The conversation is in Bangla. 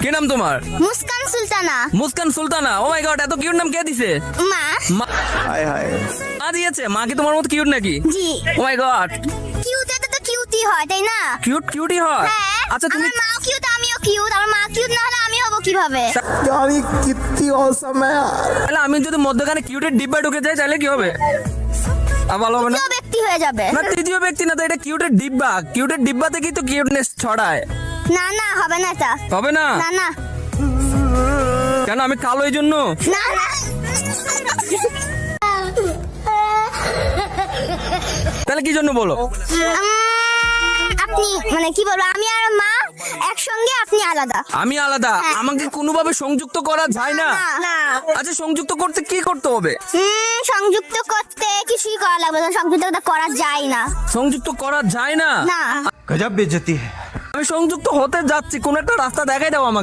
কি নাম তোমার? মুস্কান সুলতানা। মুস্কান সুলতানা। ও মাই গড, এত কিউট নাম কে দিছে? মা। মা দিয়েছে? মা কি তোমার মতো কিউট নাকি? জি। ও মাই গড, কিউট তো কিউটই হয় তাই না? কিউটি হয়। হ্যাঁ। আচ্ছা তুমি আমার মাও কিউট, আমিও কিউট। আমার মা কিউট না হলে আমি হব কিভাবে? यार ये कितनी औसम है यार। তাহলে আমি যদি মধ্যখানে কিউটের ডিব্বা ঢুকে যাই তাহলে কি হবে? ভালো হবে না? তৃতীয় ব্যক্তি হয়ে যাবে। না তৃতীয় ব্যক্তি না তো, এটা কিউটের ডিব্বা। কিউটের ডিব্বা থেকেই তো কিউটনেস ছড়ায়। না না, হবে না এটা। হবে না? না না কেন, আমি কালো এই জন্য? না না। তাহলে কি জন্য বলো? আপনি মানে কি বলবো, আমি আর মা একসঙ্গে, আপনি আলাদা। আমি আলাদা? হ্যাঁ। আমাকে কোনোভাবে সংযুক্ত করা যায় না? না। আচ্ছা সংযুক্ত করতে কি করতে হবে? সংযুক্ত করতে কিছুই করা লাগবে না, সংযুক্ত করা যায় না। সংযুক্ত করা যায় না? না। गजब बेइज्जती है। আমি সংযুক্ত হতে যাচ্ছি, কোন একটা রাস্তা দেখাই দাও আমাকে।